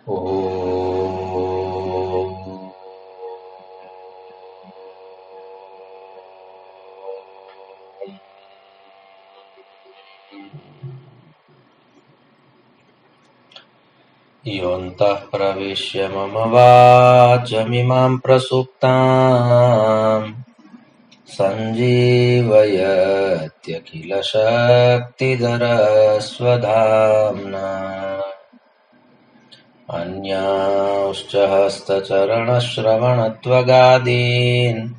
योऽन्तः प्रविश्य मम वाचमिमां प्रसुप्ताम् सञ्जीवयत्यखिलशक्तिधरस्वधाम्ना अन्यांश्च हस्तचरणश्रवणत्वगादीन्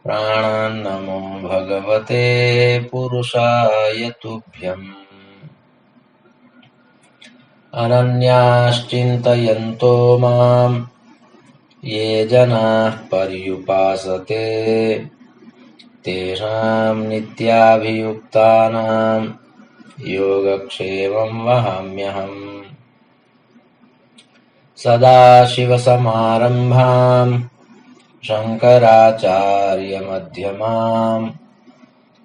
प्राणान्नमो भगवते पुरुषाय तुभ्यम्। अनन्याश्चिन्तयन्तो माम् ये जनाः पर्युपासते तेषाम् नित्याभियुक्तानाम् योगक्षेमं वहाम्यहम्। सदाशिवसमारम्भाम् शङ्कराचार्यमध्यमाम्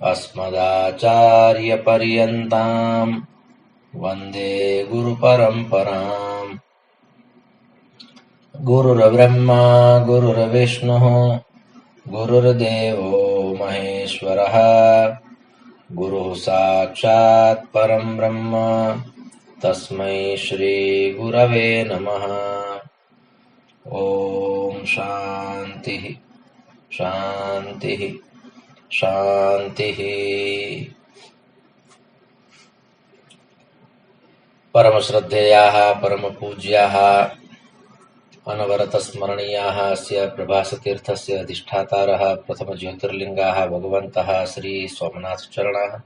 अस्मदाचार्यपर्यन्ताम् वन्दे गुरुपरम्पराम्। गुरुर्ब्रह्मा गुरुर्विष्णुः गुरुर्देवो महेश्वरः गुरुः साक्षात् परं ब्रह्म तस्मै श्री गुरवे नमः। ओम शांति शांति शांति। परम श्रद्धेयाः परम पूज्याः अनवरत स्मरणीयाः अस्य प्रभासतीर्थस्य अधिष्ठातारः प्रथम ज्योतिर्लिङ्गाः भगवन्तः श्री सोमनाथचरणाः,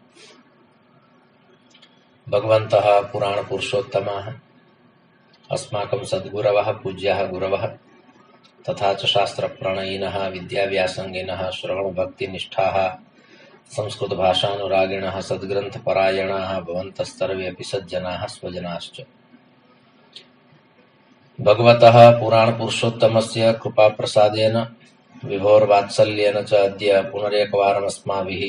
भगवन्तः पुराणपुरुषोत्तमाः, अस्माकं सद्गुरवः पूज्याः गुरवः तथा च शास्त्रप्रणयिनः विद्याव्यासङ्गिनः श्रवणभक्तिनिष्ठाः संस्कृतभाषानुरागिणः सद्ग्रन्थपरायणाः भवन्तस्तर्वेऽपि सज्जनाः स्वजनाश्च। भगवतः पुराणपुरुषोत्तमस्य कृपाप्रसादेन विभोर्वात्सल्येन च अद्य पुनरेकवारमस्माभिः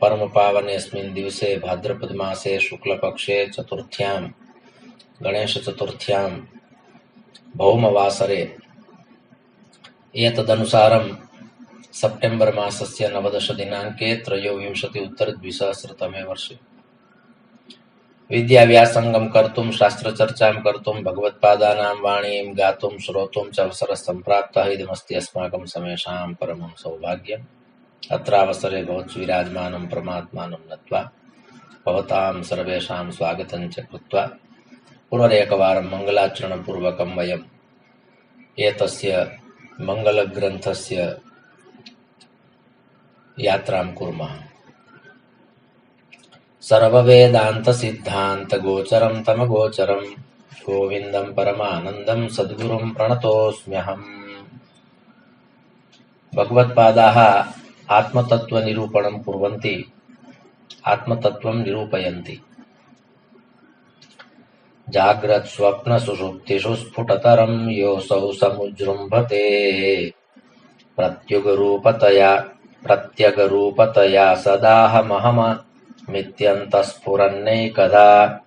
परमपावनेऽस्मिन् दिवसे भाद्रपदमासे शुक्लपक्षे चतुर्थ्यां गणेशचतुर्थ्यां भौमवासरे एतदनुसारं सेप्टेम्बर् मासस्य 19 दिनाङ्के 23 वर्षे विद्याव्यासङ्गं कर्तुं शास्त्रचर्चां कर्तुं भगवत्पादानां वाणीं गातुं श्रोतुं च अवसरः सम्प्राप्तः। इदमस्ति अस्माकं समेषां परमं सौभाग्यम्। अत्रावसरे भवद्विराजमानं परमात्मानं नत्वा भवतां सर्वेषां स्वागतं च कृत्वा पुनरेकवारं मङ्गलाचरणपूर्वकं वयम् एतस्य मङ्गलग्रन्थस्य यात्रां कुर्मः। सर्ववेदान्तसिद्धान्तगोचरं तमगोचरं गोविन्दं परमानन्दं सद्गुरुं प्रणतोऽस्म्यहम्। भगवत्पादाः आत्मतत्त्वनिरूपणं कुर्वन्ति, आत्मतत्त्वं निरूपयन्ति। जाग्रत् स्वप्न सुषुप्तिषु स्फुटतरं योऽसौ समुजृम्भते प्रत्यगरूपतया सदाहमहममित्यन्तःस्फुरन्नैकदा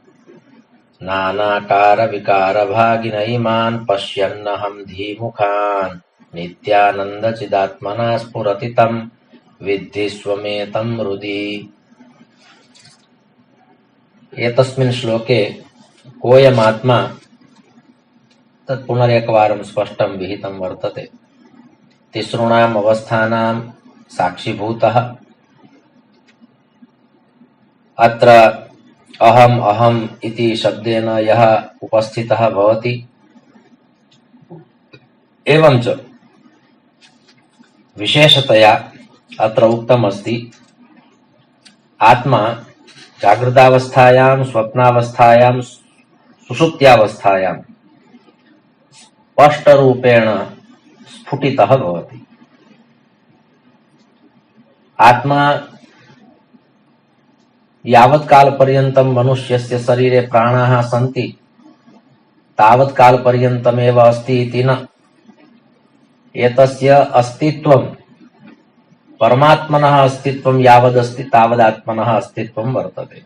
नानाकारविकारभागिन इमान् पश्यन्नहं धीमुखान् नित्यानन्दचिदात्मना स्फुरति तं विद्धि स्वमेतं हृदि। एतस्मिन् श्लोके कोऽयमात्मा तत् पुनरेकवारं स्पष्टं विहितं वर्तते। तिसॄणाम् अवस्थानां साक्षीभूतः। अत्र अहम् अहम् इति शब्देन यः उपस्थितः भवति, एवं च विशेषतया अत्र उक्तमस्ति आत्मा जागृतावस्थायां स्वप्नावस्थायां सुषुप्त्यावस्थायां स्पष्टरूपेण स्फुटितः भवति। आत्मा यावत् कालपर्यन्तं मनुष्यस्य शरीरे प्राणाः सन्ति तावत् कालपर्यन्तमेव अस्ति इति न। एतस्य अस्तित्वं परमात्मनः अस्तित्वं यावदस्ति तावदात्मनः अस्तित्वं वर्तते।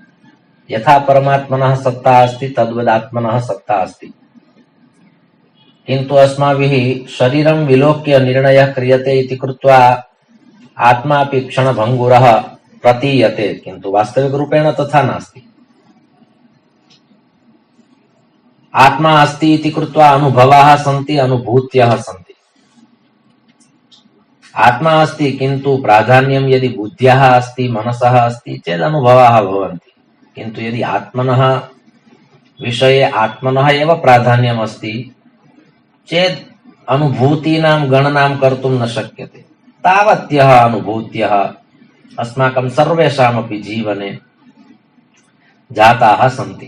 यथा परमात्मनः सत्ता अस्ति तद्वदात्मनः सत्ता अस्ति। किन्तु अस्माभिः शरीरं विलोक्य निर्णयः क्रियते इति कृत्वा आत्मापि क्षणभङ्गुरः प्रतीयते, किन्तु वास्तविकरूपेण तथा नास्ति। आत्मा अस्ति इति कृत्वा अनुभवाः सन्ति, अनुभूत्यः सन्ति। आत्मा अस्ति किन्तु प्राधान्यं यदि बुद्ध्याः अस्ति, मनसः अस्ति चेत् अनुभवाः भवन्ति। किन्तु यदि आत्मनः विषये आत्मनः एव प्राधान्यम् अस्ति चेत् अनुभूतीनां गणनां कर्तुं न शक्यते। तावत्यः अनुभूत्यः अस्माकं सर्वेषामपि जीवने जाताः सन्ति।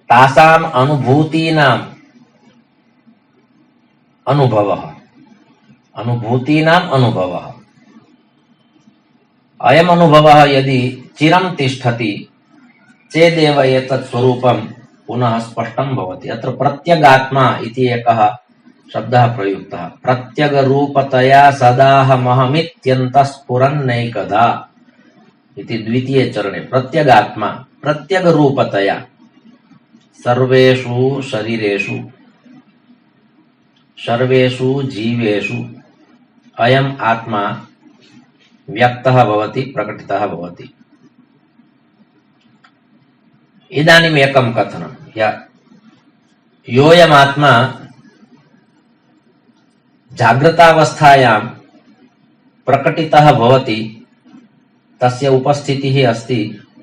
तासाम् अनुभूतीनाम् अनुभवः, अनुभूतीनाम् अनुभवः, अयम् अनुभवः यदि चिरं तिष्ठति चेदेव एतत् स्वरूपं पुनः स्पष्टं भवति। अत्र प्रत्यगात्मा इति एकः शब्दः प्रयुक्तः। प्रत्यगरूपतया सदाहमहमित्यन्तः स्फुरन्नैकदा इति द्वितीये चरणे। प्रत्यगात्मा, प्रत्यगरूपतया सर्वेषु शरीरेषु, सर्वेषु जीवेषु अयम् आत्मा व्यक्तः भवति, प्रकटितः भवति। इदानीम् एकं कथनं, योऽयम् आत्मा जागृतावस्थायां प्रकटितः भवति, तस्य उपस्थितिः अस्ति,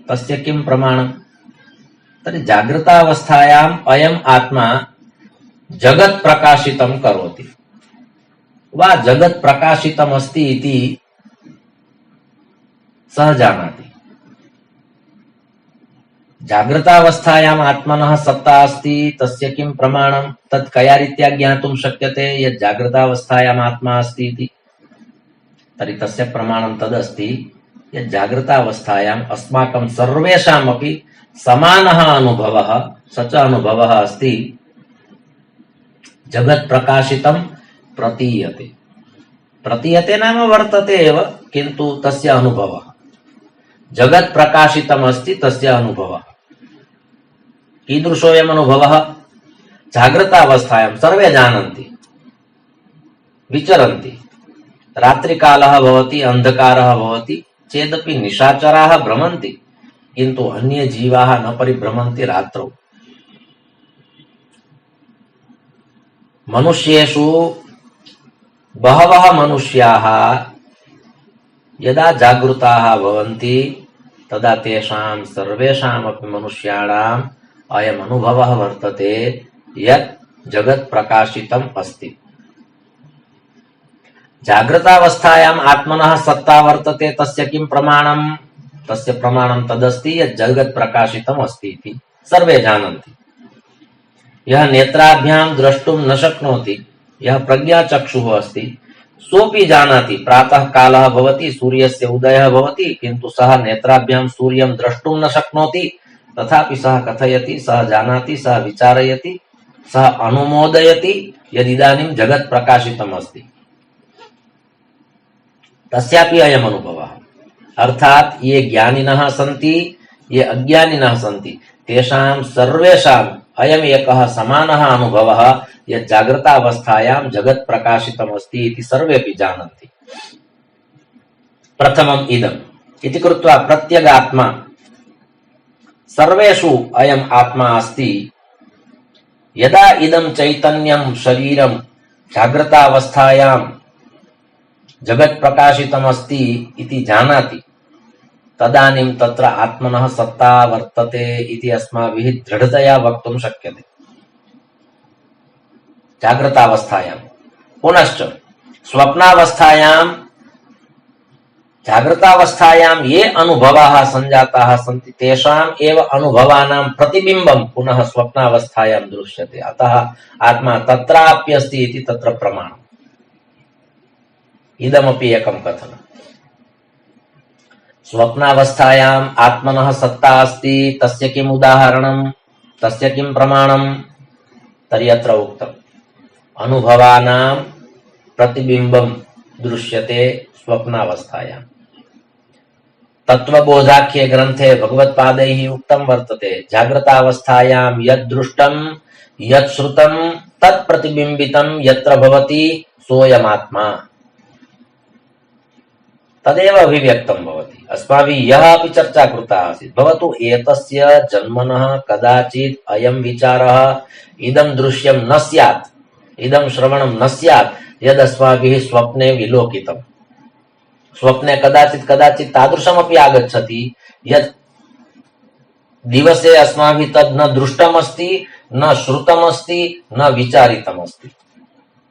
तस्य किं प्रमाणम्? तर्हि जागृतावस्थायाम् अयम् आत्मा जगत् प्रकाशितं करोति वा जगत् प्रकाशितम् अस्ति इति सः जानाति। जागृतावस्थायाम् आत्मनः सत्ता अस्ति, तस्य किं प्रमाणं? तत् कया रीत्या ज्ञातुं शक्यते यत् जागृतावस्थायाम् आत्मा अस्ति इति? तर्हि तस्य प्रमाणं तदस्ति यत् जागृतावस्थायाम् अस्माकं सर्वेषामपि समानः अनुभवः, स च अनुभवः अस्ति जगत् प्रकाशितं प्रतीयते। प्रतीयते नाम वर्तते एव, किन्तु तस्य अनुभवः जगत् प्रकाशितम् अस्ति, तस्य अनुभवः। कीदृशोऽयम् अनुभवः? जागृतावस्थायां सर्वे जानन्ति, विचरन्ति। रात्रिकालः भवति, अन्धकारः भवति चेदपि निशाचराः भ्रमन्ति, किन्तु अन्ये जीवाः न परिभ्रमन्ति रात्रौ। मनुष्येषु बहवः मनुष्याः यदा जागृताः भवन्ति तदा तेषां सर्वेषामपि मनुष्याणाम् अयम् अनुभवः वर्तते यत् जगत् प्रकाशितम् अस्ति। जागृतावस्थायाम् आत्मनः सत्ता वर्तते, तस्य किं प्रमाणम्? तस्य प्रमाणं तदस्ति यत् जगत् प्रकाशितम् अस्ति इति सर्वे जानन्ति। यः नेत्राभ्यां द्रष्टुं न शक्नोति, यः प्रज्ञाचक्षुः अस्ति, सोऽपि जानाति। प्रातः कालः भवति, सूर्यस्य उदयः भवति, किन्तु सः नेत्राभ्यां सूर्यं द्रष्टुं न शक्नोति, तथापि सः कथयति, सः जानाति, सः विचारयति, सः अनुमोदयति यदिदानीं जगत् प्रकाशितम् अस्ति। तस्यापि अयम् अनुभवः। अर्थात् ये ज्ञानिनः सन्ति, ये अज्ञानिनः सन्ति, तेषां सर्वेषाम् अयम् एकः समानः अनुभवः यत् जागृतावस्थायां जगत् प्रकाशितम् अस्ति इति सर्वेपि जानन्ति। प्रथमम् इदम् इति कृत्वा प्रत्यगात्मा, सर्वेषु अयम् आत्मा अस्ति। यदा इदं चैतन्यं शरीरं जागृतावस्थायां जगत् प्रकाशितम् अस्ति इति जानाति, तदानीं तत्र आत्मनः सत्ता वर्तते इति अस्माभिः दृढतया वक्तुं शक्यते। जागृतावस्थायां। पुनश्च स्वप्नावस्थायां, जागृतावस्थायां ये अनुभवाः सञ्जाताः सन्ति, तेषाम् एव अनुभवानां प्रतिबिम्बं पुनः स्वप्नावस्थायां दृश्यते। अतः आत्मा तत्राप्यस्ति इति तत्र प्रमाणम्। इदमपि एकं कथनम्। स्वप्नावस्थायाम् आत्मनः सत्ता अस्ति, तस्य किम् उदाहरणम्, तस्य किम् प्रमाणम्? तर्हि अत्र उक्तम्, अनुभवानां प्रतिबिम्बं दृश्यते स्वप्नावस्थायाम्। तत्त्वबोधाख्ये ग्रन्थे भगवत्पादैः उक्तं वर्तते, जागृतावस्थायां यद् दृष्टं यत् श्रुतं तत्प्रतिबिम्बितं यत्र भवति सोऽयमात्मा तदेव अभिव्यक्तं भवति। अस्माभिः यः अपि चर्चा कृता आसीत्, भवतु एतस्य जन्मनः कदाचित् अयं विचारः इदं दृश्यं न स्यात्, इदं श्रवणं न स्यात् यदस्माभिः स्वप्ने विलोकितम्। स्वप्ने कदाचित् कदाचित् तादृशमपि आगच्छति यत् दिवसे अस्माभिः तद् न दृष्टमस्ति, न श्रुतमस्ति, न विचारितमस्ति,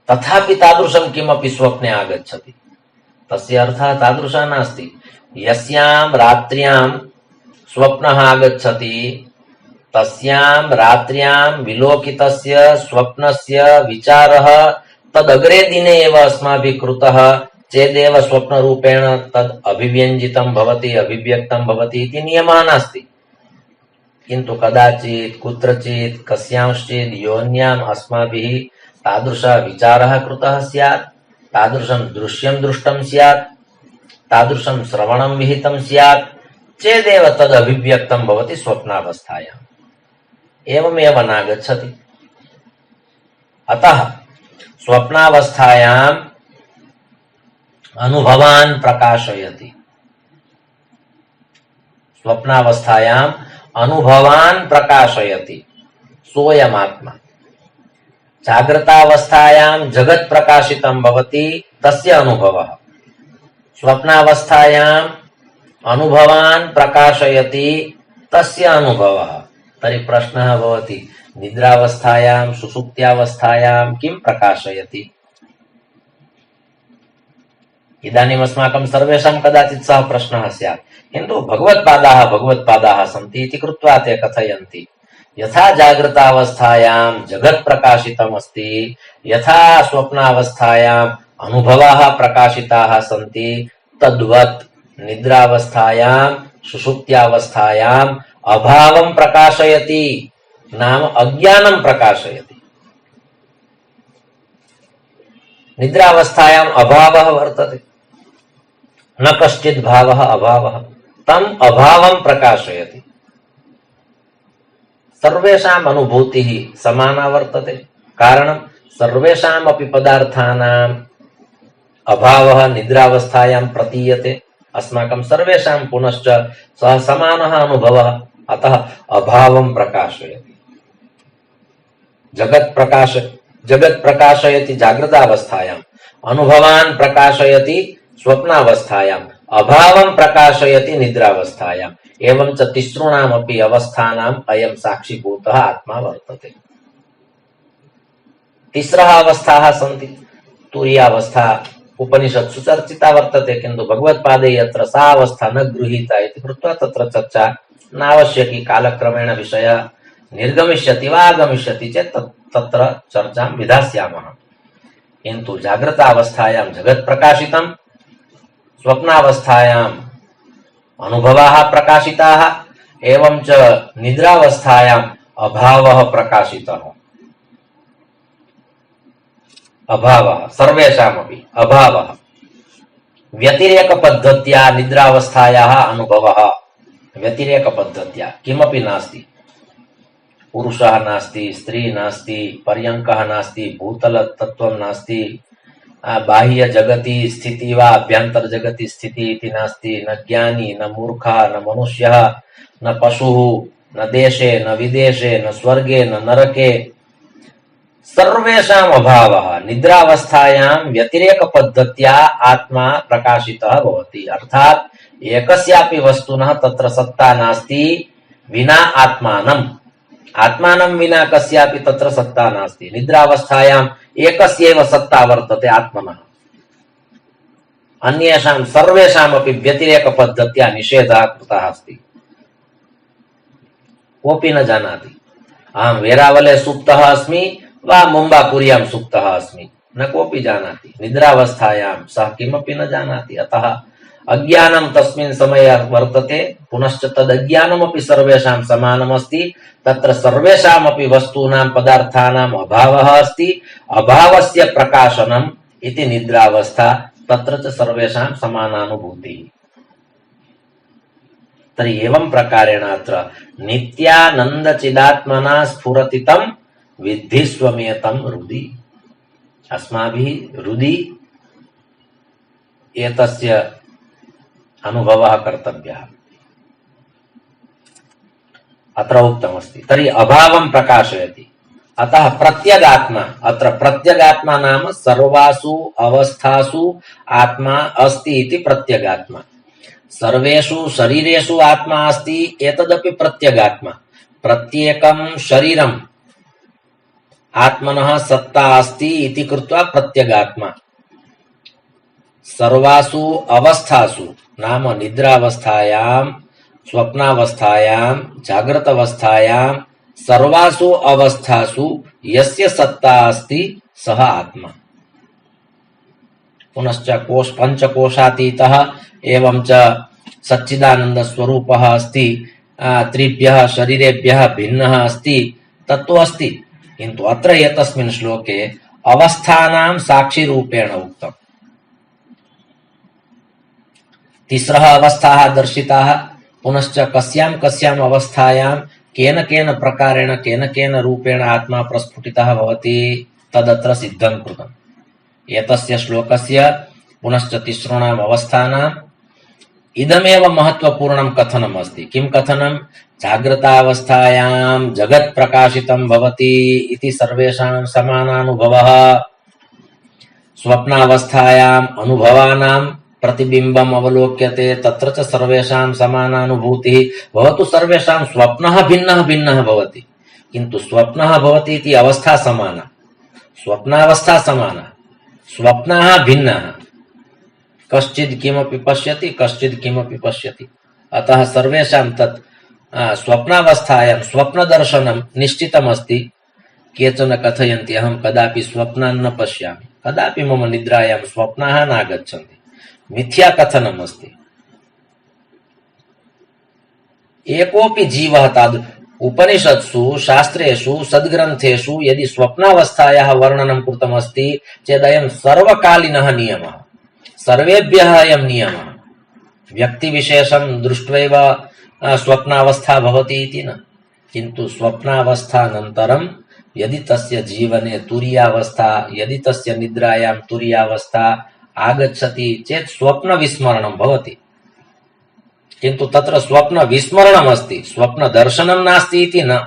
तथापि तादृशं किमपि स्वप्ने आगच्छति। तस्य अर्थः तादृशः नास्ति। यस्यां रात्र्यां स्वप्नः आगच्छति तस्यां रात्र्यां विलोकितस्य स्वप्नस्य विचारः तदग्रे दिने एव अस्माभिः कृतः चेदेव स्वप्नरूपेण तद् अभिव्यञ्जितं भवति, अभिव्यक्तं भवति इति नियमः नास्ति। किन्तु कदाचित् कुत्रचित् कस्यांश्चित् योन्याम् अस्माभिः तादृशः विचारः कृतः स्यात्, तादृशं दृश्यं दृष्टं स्यात्, तादृशं श्रवणं विहितं स्यात् चेदेव तद् अभिव्यक्तं भवति स्वप्नावस्थायाम्। एवमेव नागच्छति। अतः स्वप्नावस्थायाम् अनुभवान् प्रकाशयति, स्वप्नावस्थायाम् अनुभवान् प्रकाशयति सोऽयमात्मा। जागृतावस्थायां जगत् प्रकाशितं भवति तस्य अनुभवः, स्वप्नावस्थायाम् अनुभवान् प्रकाशयति तस्य अनुभवः। तर्हि प्रश्नः भवति, निद्रावस्थायां सुषुप्त्यावस्थायां किं प्रकाशयति? इदानीम् अस्माकं सर्वेषां कदाचित् सः प्रश्नः स्यात्, किन्तु भगवत्पादाः सन्ति इति कृत्वा ते कथयन्ति। यथा जागृतावस्थायां जगत् प्रकाशितमस्ति, यथा स्वप्नावस्थायाम् अनुभवाः प्रकाशिताः सन्ति, तद्वत् निद्रावस्थायां सुषुप्त्यावस्थायाम् अभावं प्रकाशयति, नाम अज्ञानं प्रकाशयति। निद्रावस्थायाम् अभावः वर्तते, न कश्चित् भावः अभावः, तम् अभावं प्रकाशयति। सर्वेषाम् अनुभूतिः समाना वर्तते, कारणं सर्वेषामपि पदार्थानाम् अभावः निद्रावस्थायां प्रतीयते। अस्माकं सर्वेषां पुनश्च सः समानः अनुभवः, अतः अभावं प्रकाशयति। जगत् प्रकाशयति जागृतावस्थायाम्, अनुभवान् प्रकाशयति स्वप्नावस्थायाम्, अभावं प्रकाशयति निद्रावस्थायाम्। एवं च तिसॄणामपि अवस्थानाम् अयं साक्षीभूतः आत्मा वर्तते। तिस्रः अवस्थाः सन्ति। तुरीयावस्था उपनिषत्सु चर्चिता वर्तते, किन्तु भगवत्पादे यत्र सा अवस्था न गृहीता इति कृत्वा तत्र चर्चा नावश्यकी। कालक्रमेण विषयः निर्गमिष्यति वा आगमिष्यति चेत् तत्र चर्चां विधास्यामः। किन्तु जागृतावस्थायां जगत् प्रकाशितं, स्वप्नावस्थायाम् अनुभवाः प्रकाशिताः, एवं च निद्रावस्थायाम् अभावः प्रकाशितः। अभावः सर्वेषामपि अभावः। व्यतिरेकपद्धत्या निद्रावस्थायाः अनुभवः व्यतिरेकपद्धत्या किमपि नास्ति। पुरुषः नास्ति, स्त्री नास्ति, पर्यङ्कः नास्ति, भूतलतत्त्वं नास्ति, बाह्य जगति स्थिति वा अभ्यंतर जगति स्थिति इति नास्ति। न ज्ञानी, न मूर्खः, न मनुष्यः, न पशुः, न देशे, न विदेशे, न स्वर्गे, न नरके, सर्वेषाम् अभावः। निद्रावस्थायां व्यतिरेकपद्धत्या आत्मा प्रकाशितः भवति, अर्थात् एकस्यापि वस्तुनः तत्र सत्ता नास्ति विना आत्मानम्। आत्मानं विना कस्यापि तत्र सत्ता नास्ति। निद्रावस्थायाम् एकस्यैव सत्ता वर्तते, आत्मनः। अन्येषां सर्वेषामपि व्यतिरेकपद्धत्या निषेधः कृतः अस्ति। कोऽपि न जानाति अहं वेरावले सुप्तः अस्मि वा मुम्बापुर्यां सुप्तः अस्मि, न कोऽपि जानाति। निद्रावस्थायां सः किमपि न जानाति, अतः अज्ञानं तस्मिन् समये वर्तते। पुनश्च तदज्ञानमपि सर्वेषां समानमस्ति। तत्र सर्वेषामपि वस्तूनां पदार्थानाम् अभावः अस्ति। अभावस्य प्रकाशनम् इति निद्रावस्था, तत्र च सर्वेषां समानानुभूतिः। तर्हि एवं प्रकारेण अत्र नित्यानन्दचिदात्मना स्फुरति तं विद्धि स्वमेतं हृदि। अस्माभिः हृदि एतस्य अनुभवः कर्तव्यः। अत्र उक्तमस्ति तर्हि अभावं प्रकाशयति। अतः प्रत्यगात्मा, अत्र प्रत्यगात्मा नाम सर्वासु अवस्थासु आत्मा अस्ति इति प्रत्यगात्मा। सर्वेषु शरीरेषु आत्मा अस्ति एतदपि प्रत्यगात्मा। प्रत्येकं शरीरम् आत्मनः सत्ता अस्ति इति कृत्वा प्रत्यगात्मा। सर्वासु अवस्थासु नाम निद्रावस्थायां, स्वप्नावस्थायां, जागृतावस्थायां, सर्वासु अवस्थासु यस्य सत्ता अस्ति सः आत्मा। पुनश्च पंचकोशातीतः एवं च सच्चिदानंद स्वरूपः अस्ति, त्रिभ्यः शरीरेभ्यः भिन्नः अस्ति, तत्तु अस्ति। किन्तु अत्र एतस्मिन् श्लोके अवस्थानां साक्षी रूपेण उक्तम्। तिस्रः अवस्थाः दर्शिताः। पुनश्च कस्यां कस्याम् अवस्थायां केन केन प्रकारेण केन केन रूपेण आत्मा प्रस्फुटितः भवति तदत्र सिद्धं कृतम्। एतस्य श्लोकस्य पुनश्च तिसॄणाम् अवस्थानाम् इदमेव महत्वपूर्णं कथनम् अस्ति। किं कथनं? जागृतावस्थायां जगत् प्रकाशितं भवति इति सर्वेषां समानानुभवः। स्वप्नावस्थायाम् अनुभवानां प्रतिबिम्बम् अवलोक्यते, तत्र च सर्वेषां समानानुभूतिः। भवतु सर्वेषां स्वप्नः भिन्नः भवति, किन्तु स्वप्नः भवति इति अवस्था समाना, स्वप्नावस्था समाना, स्वप्नाः भिन्नाः। कश्चित् किमपि पश्यति, कश्चित् किमपि पश्यति। अतः सर्वेषां तत् स्वप्नावस्थायां स्वप्नदर्शनं निश्चितमस्ति। केचन कथयन्ति अहं कदापि स्वप्नान् न पश्यामि, कदापि मम निद्रायां स्वप्नाः नागच्छन्ति। मिथ्या कथनम् अस्ति। एकोऽपि जीवः ताद् उपनिषत्सु शास्त्रेषु सद्ग्रन्थेषु यदि स्वप्नावस्थायाः वर्णनं कृतमस्ति चेदयं सर्वकालीनः नियमः, सर्वेभ्यः अयं नियमः। व्यक्तिविशेषं दृष्ट्वैव स्वप्नावस्था भवति इति न, किन्तु स्वप्नावस्थानन्तरं यदि तस्य जीवने तुरीयावस्था, यदि तस्य निद्रायां तुरीयावस्था आगच्छति चेत् स्वप्नविस्मरणं भवति। किन्तु तत्र स्वप्नविस्मरणमस्ति, स्वप्नदर्शनं नास्ति इति न।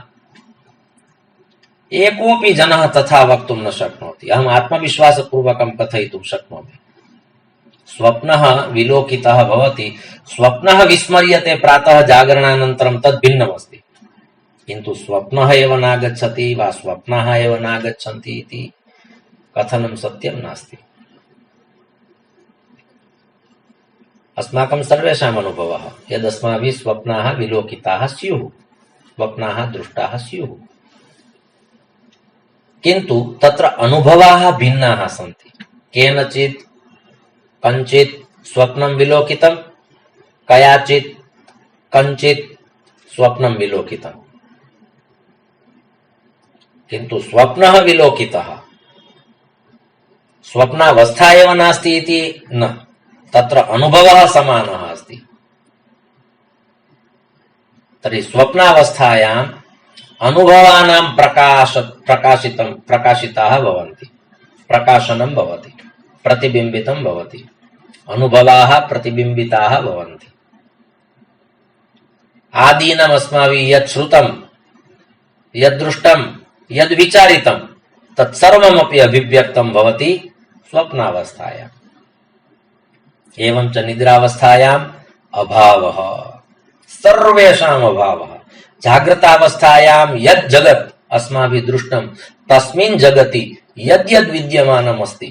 एकोऽपि जनः तथा वक्तुं न शक्नोति। अहम् आत्मविश्वासपूर्वकं कथयितुं शक्नोमि। स्वप्नः विलोकितः भवति, स्वप्नः विस्मर्यते प्रातः जागरणानन्तरं, तद् भिन्नमस्ति। किन्तु स्वप्नः एव नागच्छति वा स्वप्नाः एव नागच्छन्ति इति कथनं सत्यं नास्ति। अस्माकं सर्वेषाम् अनुभवः यदस्माभिः स्वप्नाः विलोकिताः स्युः, स्वप्नाः दृष्टाः स्युः, किन्तु तत्र अनुभवाः भिन्नाः सन्ति। केनचित् कञ्चित् स्वप्नं विलोकितं, कयाचित् कञ्चित् स्वप्नं विलोकितं, किन्तु स्वप्नः विलोकितः, स्वप्नावस्था एव नास्ति इति न, तत्र अनुभवः समानः अस्ति। तर्हि स्वप्नावस्थायाम् अनुभवानां प्रकाशिताः भवन्ति, प्रकाशनं भवति, प्रतिबिम्बितं भवति, अनुभवाः प्रतिबिम्बिताः भवन्ति। आदीनम् अस्माभिः यत् श्रुतं, यद् दृष्टं, यद् विचारितं तत्सर्वमपि अभिव्यक्तं भवति स्वप्नावस्थायाम्। एवं च निद्रावस्थायाम् अभावः, सर्वेषाम् अभावः। जागृतावस्थायां यत् जगत् अस्माभिः दृष्टं तस्मिन् जगति यद्यद् विद्यमानम् अस्ति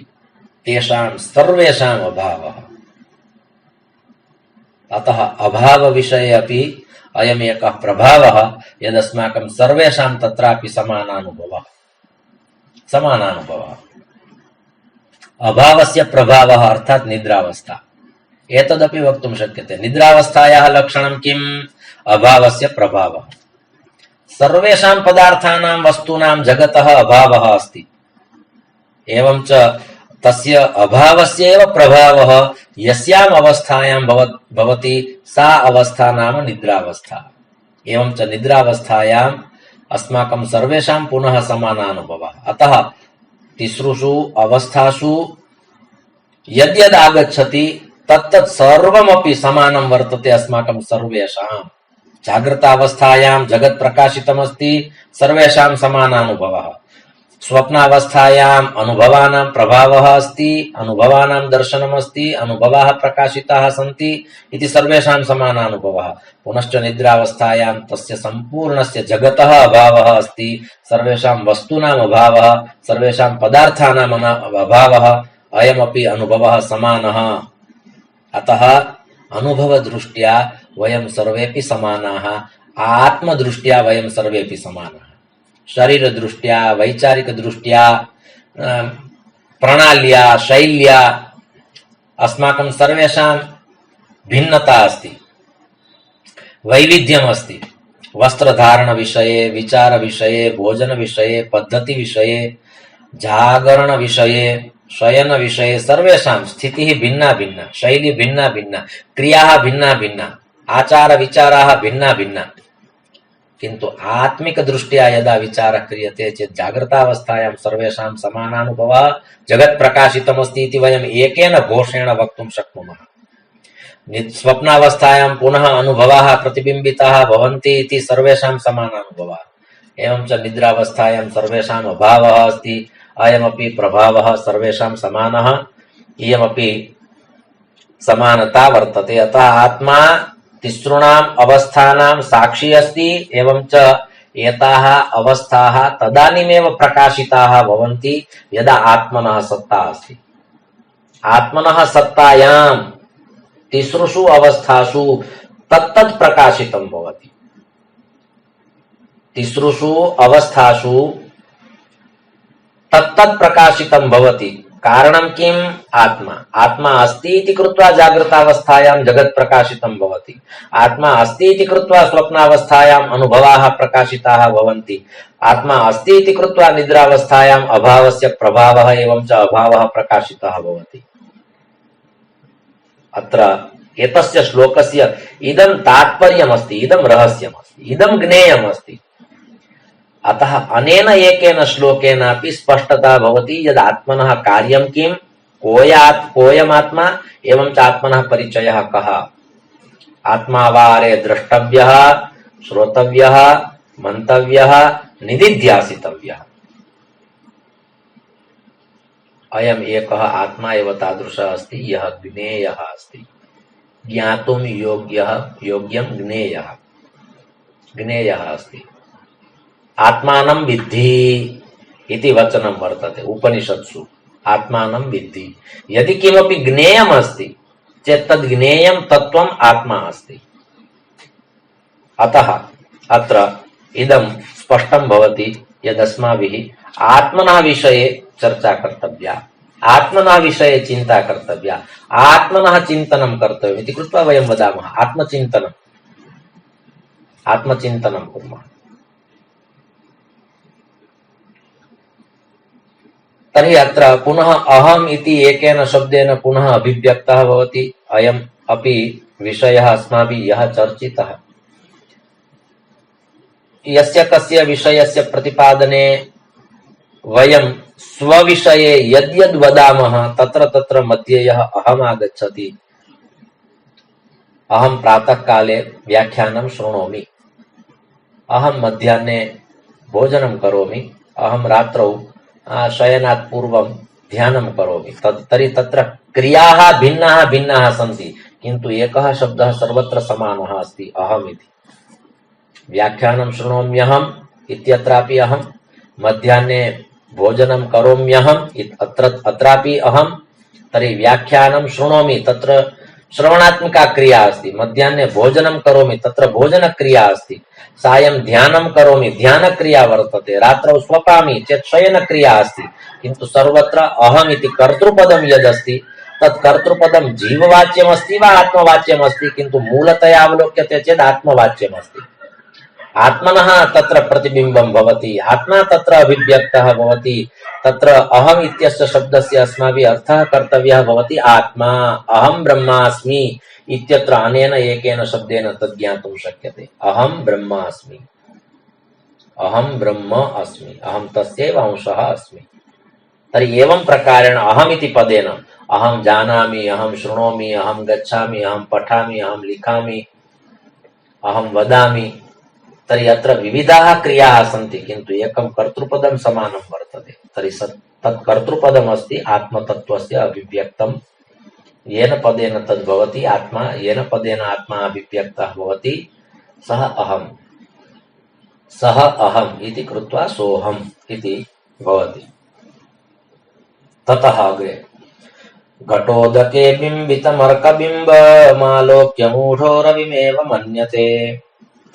तेषां सर्वेषाम् अभावः। अतः अभावविषये अपि अयमेकः प्रभावः यदस्माकं सर्वेषां तत्रापि समानानुभवः। अभावस्य प्रभावः अर्थात् निद्रावस्था। एतदपि वक्तुं शक्यते। निद्रावस्थायाः लक्षणं किम्? अभावस्य प्रभावः। सर्वेषां पदार्थानां वस्तूनां जगतः अभावः अस्ति। एवं च तस्य अभावस्य एव प्रभावः यस्याम् अवस्थायां भवति सा अवस्था नाम निद्रावस्था। एवं च निद्रावस्थायाम् अस्माकं सर्वेषां पुनः समानानुभवः। अतः तिसृषु अवस्थासु यद्यद् आगच्छति तत्तत् सर्वमपि समानं वर्तते अस्माकं सर्वेषां। जागृतावस्थायां जगत् प्रकाशितमस्ति, सर्वेषां समानानुभवः। स्वप्नावस्थायाम् अनुभवानां प्रभावः अस्ति, अनुभवानां दर्शनमस्ति, अनुभवाः प्रकाशिताः सन्ति इति सर्वेषां समानानुभवः। पुनश्च निद्रावस्थायां तस्य सम्पूर्णस्य जगतः अभावः अस्ति, सर्वेषां वस्तूनाम् अभावः, सर्वेषां पदार्थानाम् अभावः, अयमपि अनुभवः समानः। अतः अनुभवदृष्ट्या वयं सर्वेपि समानाः, आत्मदृष्ट्या वयं सर्वेपि समानाः। शरीर दृष्ट्या, वैचारिक दृष्ट्या, प्रणाल्या, शैल्या अस्माकं सर्वेषां भिन्नता अस्ति, वैविध्यम् अस्ति। वस्त्रधारण विषये, विचार विषये, भोजन विषये, पद्धति विषये, जागरण विषये, शयन विषये सर्वेषां स्थितिः भिन्ना भिन्ना, शैली भिन्ना भिन्ना, क्रियाः भिन्ना भिन्ना, आचार विचाराः भिन्ना भिन्ना। किन्तु आत्मिक दृष्ट्या यदा विचारः क्रियते चेत् जागृतावस्थायां सर्वेषां समानानुभवः जगत् प्रकाशितमस्ति इति वयम् एकेन घोषेण वक्तुं शक्नुमः। स्वप्नावस्थायां पुनः अनुभवाः प्रतिबिम्बिताः भवन्ति इति सर्वेषां समानानुभवः। एवं च निद्रावस्थायां सर्वेषाम् अभावः अस्ति, अयमपि प्रभावः सर्वेषां समानः, इयमपि समानता वर्तते। अतः आत्मा तिसृणाम् अवस्थानां साक्षी अस्ति, एवं च एताः अवस्थाः तदानीमेव प्रकाशिताः भवन्ति यदा आत्मनः सत्ता अस्ति। आत्मनः सत्तायां तिसृषु अवस्थासु तत्तत् प्रकाशितं भवति। तिसृषु अवस्थासु तत्तत् प्रकाशितं भवति। कारणं किम्? आत्मा। आत्मा अस्ति इति कृत्वा जागृतावस्थायां जगत् प्रकाशितं भवति। आत्मा अस्ति इति कृत्वा स्वप्नावस्थायाम् अनुभवाः प्रकाशिताः भवन्ति। आत्मा अस्ति इति कृत्वा निद्रावस्थायाम् अभावस्य प्रभावः एवं च अभावः प्रकाशितः भवति। अत्र एतस्य श्लोकस्य इदं तात्पर्यमस्ति, इदं रहस्यमस्ति, इदं ज्ञेयमस्ति। अतः अनेन एकेन श्लोकेनापि स्पष्टता भवति यद् आत्मनः कार्यं किम्, कोऽयमात्मा, एवं च आत्मनः परिचयः कः। आत्मा वारे द्रष्टव्यः, श्रोतव्यः, मन्तव्यः, निदिध्यासितव्यः। अयम् एकः आत्मा एव तादृशः अस्ति यः ज्ञेयः अस्ति। ज्ञातुं योग्यं ज्ञेयः अस्ति। आत्मानं विद्धि इति वचनं वर्तते उपनिषत्सु। आत्मानं विद्धि। यदि किमपि ज्ञेयम् अस्ति चेत् तद् ज्ञेयं तत्त्वम् आत्मा अस्ति। अतः अत्र इदं स्पष्टं भवति यदस्माभिः आत्मनः विषये चर्चा कर्तव्या, आत्मनः विषये चिन्ता कर्तव्या, आत्मनः चिन्तनं कर्तव्यम् इति कृत्वा वयं वदामः आत्मचिन्तनं कुर्मः। तर्हि अत्र पुनः अहम् इति एकेन शब्देन पुनः अभिव्यक्तः भवति। अयम् अपि विषयः अस्माभिः यः चर्चितः, यस्य कस्य विषयस्य प्रतिपादने वयं स्वविषये यद्यद् वदामः तत्र तत्र मध्ये यः अहम् आगच्छति। अहं प्रातःकाले व्याख्यानं शृणोमि, अहं मध्याह्ने भोजनं करोमि, अहं रात्रौ शयनात् पूर्वं ध्यानं करोमि। तर्हि तत्र क्रियाः भिन्नाः सन्ति, किन्तु एकः शब्दः सर्वत्र समानः अस्ति, अहम् इति। व्याख्यानं शृणोम्यहम् इत्यत्रापि अहम्, मध्याह्ने भोजनं करोम्यहम् अत्रापि अहम्। तर्हि व्याख्यानं शृणोमि तत्र श्रवणात्मिका क्रिया अस्ति, मध्याह्ने भोजनं करोमि तत्र भोजनक्रिया अस्ति, सायं ध्यानं करोमि ध्यानक्रिया वर्तते, रात्रौ स्वपामि चेत् शयनक्रिया अस्ति। किन्तु सर्वत्र अहम् इति कर्तृपदं यदस्ति तत् कर्तृपदं जीववाच्यमस्ति वा आत्मवाच्यमस्ति, किन्तु मूलतया अवलोक्यते चेत् आत्मवाच्यमस्ति। आत्मनः तत्र प्रतिबिम्बं भवति, आत्मा तत्र अभिव्यक्तः भवति। तत्र अहम् इत्यस्य शब्दस्य अस्माभिः अर्थः कर्तव्यः भवति आत्मा। अहं ब्रह्मास्मि इत्यत्र अनेन एकेन शब्देन तद् ज्ञातुं शक्यते। अहं ब्रह्मास्मि। अहम ब्रह्म अस्मि, अहम तस्यैव अंशः अस्मि। तर्हि एवं प्रकारेण अहमिति पदेन अहम जानामि, अहम शृणोमि, अहम गच्छामि, अहम पठामि, अहम लिखामि, अहम वदामि। तर्हि अत्र विविधाः क्रियाः सन्ति, किन्तु एकं कर्तृपदं समानं वर्तते। तर्हि तत् कर्तृपदम् अस्ति आत्मतत्त्वस्य अभिव्यक्तं। येन पदेन तद् भवति आत्मा, येन पदेन आत्मा अभिव्यक्तः भवति सः अहम्। सः अहम् इति कृत्वा सोऽहम् इति भवति। ततः अग्रे घटोदके बिम्बितमर्कबिम्बमालोक्य मूढो रविमेव मन्यते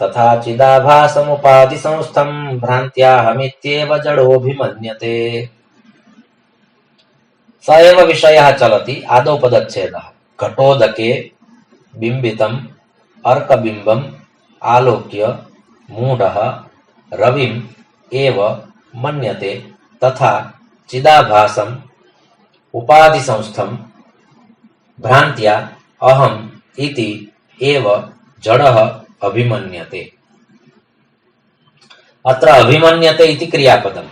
तथा चिदाभासमुपाधिसंस्थं भ्रान्त्याहमित्येव जडोऽभिमन्यते। स एव विषयः चलति, आदौ पदच्छेदः। घटोदके बिम्बितम् अर्कबिम्बम् आलोक्य मूढः रविम् एव मन्यते तथा चिदाभासम् उपाधिसंस्थं भ्रान्त्या अहम् इति एव जडः अभिमन्यते। अत्र अभिमन्यते इति क्रियापदम्।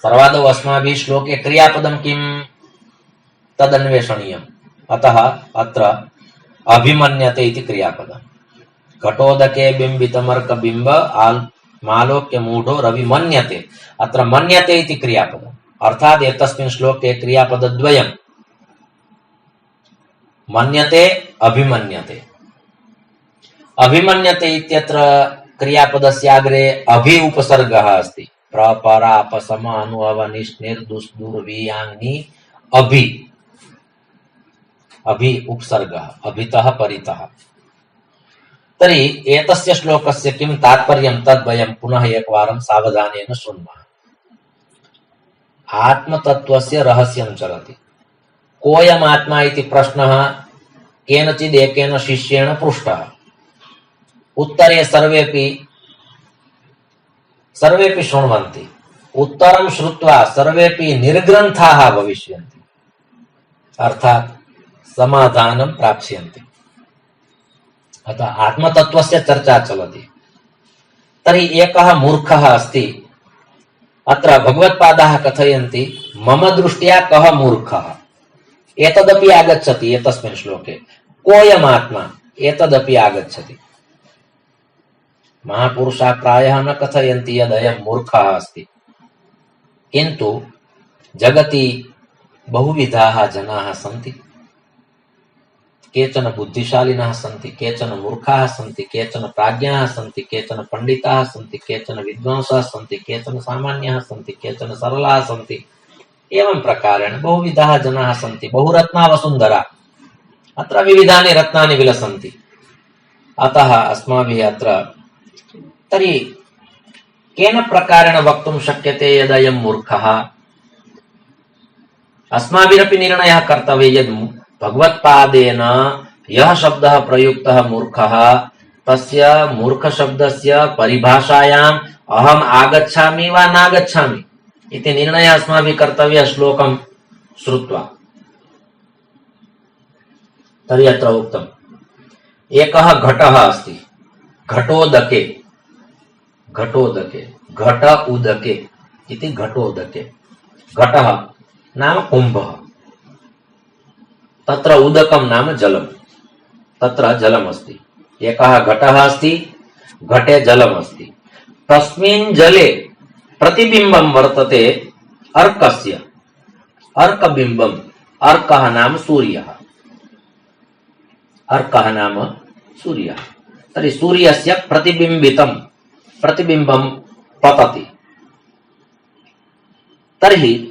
सर्वादौ अस्माभिः श्लोके क्रियापदं किं तदन्वेषणीयम्। अतः अत्र अभिमन्यते इति क्रियापदम्। घटोदके बिम्बितमर्कबिम्ब मालोक्य मूढो रविमन्यते। अत्र मन्यते इति क्रियापदम्, अर्थात् एतस्मिन् श्लोके क्रियापदद्वयम्, मन्यते अभिमन्यते। अभिमन्यते इत्यत्र क्रियापदस्य अग्रे अभि उपसर्गः अस्ति। प्रपरापसमानुअवनिष्निर्दुष्दुर्वीयाङ्नि अभि, अभि उपसर्गः, अभितः परितः। तर्हि एतस्य श्लोकस्य किं तात्पर्यं तद् वयं पुनः एकवारं सावधानेन शृण्मः। आत्मतत्त्वस्य रहस्यं चलति। कोऽयम् आत्मा इति प्रश्नः केनचित् एकेन शिष्येण पृष्टः। उत्तरे सर्वेपि शृण्वन्ति। उत्तरं श्रुत्वा सर्वेपि निर्ग्रन्थाः भविष्यन्ति, अर्थात् समाधानं प्राप्स्यन्ति। अतः आत्मतत्त्वस्य चर्चा चलति। तर्हि एकः मूर्खः अस्ति। अत्र भगवत्पादाः कथयन्ति मम दृष्ट्या कः मूर्खः, एतदपि आगच्छति एतस्मिन् श्लोके। कोऽयम् आत्मा, एतदपि आगच्छति। महापुरुषाः प्रायः न कथयन्ति यदयं मूर्खः अस्ति, किन्तु जगति बहुविधाः जनाः सन्ति। केचन बुद्धिशालिनः सन्ति, केचन मूर्खाः सन्ति, केचन प्राज्ञाः सन्ति, केचन पण्डिताः सन्ति, केचन विद्वांसः सन्ति, केचन सामान्याः सन्ति, केचन सरलाः सन्ति। एवं प्रकारेण बहुविधाः जनाः सन्ति। बहुरत्ना वसुन्धरा, अत्र विविधानि रत्नानि विलसन्ति। अतः अस्माभिः अत्र तर्हि केन प्रकारेण वक्तुं शक्यते यदयं मूर्खः? अस्माभिरपि निर्णयः कर्तव्यः यद् भगवत्पादेन यः शब्दः प्रयुक्तः मूर्खः, तस्य मूर्खशब्दस्य परिभाषायाम् अहम् आगच्छामि वा नागच्छामि इति निर्णयः अस्माभिः कर्तव्यः श्लोकं श्रुत्वा। तर्हि अत्र उक्तम् एकः घटः अस्ति। घटोदके, घटोदके, घट उदके इति घटोदके। घटः नाम कुम्भः, तत्र उदकं नाम जलम्, तत्र जलमस्ति। एकः घटः अस्ति, घटे जलमस्ति। तस्मिन् जले प्रतिबिम्बं वर्तते अर्कस्य, अर्कबिम्बम्। अर्कः नाम सूर्यः, अर्कः नाम सूर्यः। तर्हि सूर्यस्य प्रतिबिम्बं पतति। तर्हि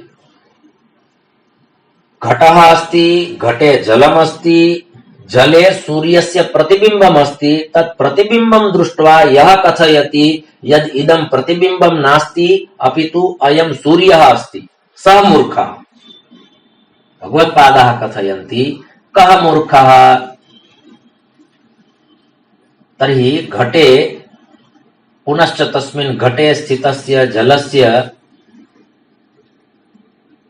घटः अस्ति, घटे जलमस्ति, जले सूर्यस्य प्रतिबिम्बम् अस्ति। तत् प्रतिबिम्बं दृष्ट्वा यः कथयति यद् इदं प्रतिबिम्बं नास्ति अपितु अयं सूर्यः अस्ति, सः मूर्खः। भगवत्पादाः कथयन्ति कः मूर्खः? तर्हि घटे पुनश्च तस्मिन् घटे स्थितस्य जलस्य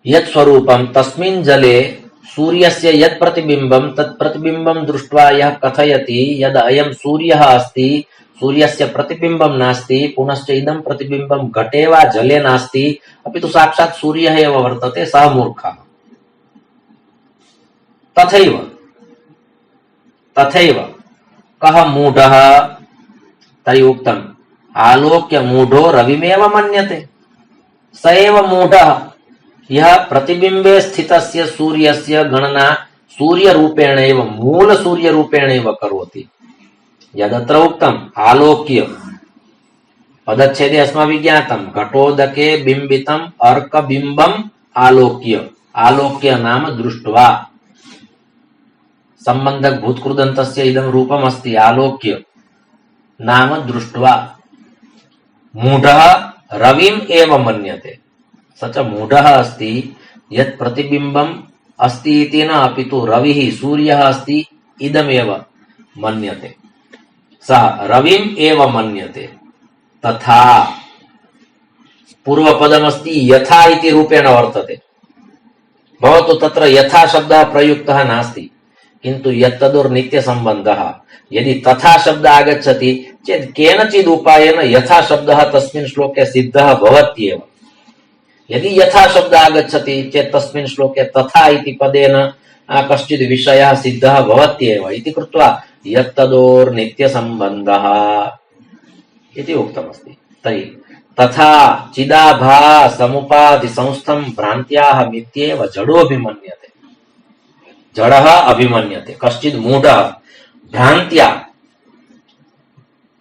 यत् स्वरूपं तस्मिन् जले सूर्यस्य यत् प्रतिबिम्बं तत् प्रतिबिम्बं दृष्ट्वा यः कथयति यद् अयं सूर्यः अस्ति, सूर्यस्य प्रतिबिम्बं नास्ति, पुनश्च इदं प्रतिबिम्बं घटे वा जले नास्ति, अपि तु साक्षात् सूर्यः एव वर्तते, सः मूर्खः। तथैव तथैव कः मूढः? तर्हि उक्तम् आलोक्य मूढो रविमेव मन्यते। स एव मूढः यः प्रतिबिम्बे स्थितस्य सूर्यस्य गणना सूर्यरूपेण एव मूल सूर्यरूपेण एव करोति। यदत्र उक्तम् आलोक्य पदच्छेदे अस्माभिः ज्ञातं घटोदके बिम्बितम् अर्कबिम्बम् आलोक्य, आलोक्य नाम दृष्ट्वा, सम्बन्धक भूतकृदन्तस्य इदं रूपम् अस्ति आलोक्य नाम दृष्ट्वा। मूढः रविम् एव मन्यते, स च मूढः अस्ति यत् प्रतिबिम्बम् अस्ति इति न, अपि तु रविः सूर्यः अस्ति इदमेव मन्यते, सः रविम् एव मन्यते। तथा पूर्वपदमस्ति यथा इति रूपेण वर्तते। भवतु तत्र यथा शब्दः प्रयुक्तः नास्ति, किन्तु यत्तदुर्नित्यसम्बन्धः। यदि तथा शब्द आगच्छति चेत् केनचित् उपायेन यथा शब्दः तस्मिन् श्लोके सिद्धः भवत्येव। यदि यथा शब्द आगच्छति चेत् तस्मिन् श्लोके तथा इति पदेन कश्चित् विषयः सिद्धः भवत्येव इति कृत्वा यत्तदोर्नित्यसम्बन्धः इति उक्तमस्ति। तर्हि तथा चिदाभासमुपाधि संस्थं भ्रान्त्याः मिथ्येव जडोऽभिमन्यते। जडः अभिमन्यते, कश्चित् मूढः भ्रान्त्या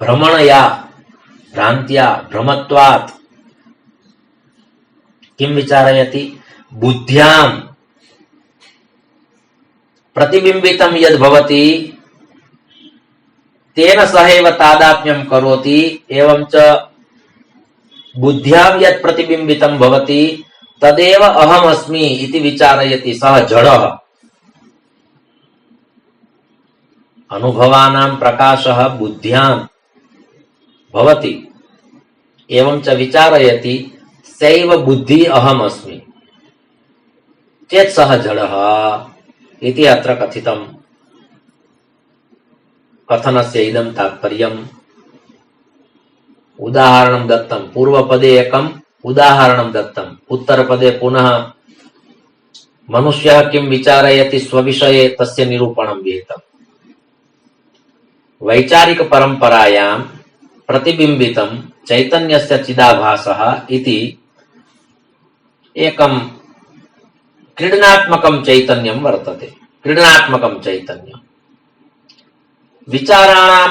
भ्रमणया भ्रान्त्या भ्रमत्वात् किं विचारयति? बुद्ध्यां प्रतिबिम्बितं यद् भवति तेन सहैव तादात्म्यं करोति। एवं च बुद्ध्यां यत् प्रतिबिम्बितं भवति तदेव अहमस्मि इति विचारयति, सः जडः। अनुभवानां प्रकाशः बुद्ध्यां भवति, एवं च विचारयति सैव बुद्धि अहमस्मि चेत् सः जडः इति अत्र कथितम्। कथनस्य इदं तात्पर्यम्। उदाहरणं दत्तं, पूर्वपदे एकम् उदाहरणं दत्तम्, उत्तरपदे पुनः मनुष्यः किं विचारयति स्वविषये तस्य निरूपणं विहितम्। वैचारिक परंपरायां प्रतिबिंबितं चैतन्यस्य चिदाभासः इति एकं क्रीडनात्मकं चैतन्यं वर्तते। क्रीडनात्मकं चैतन्यं विचाराणां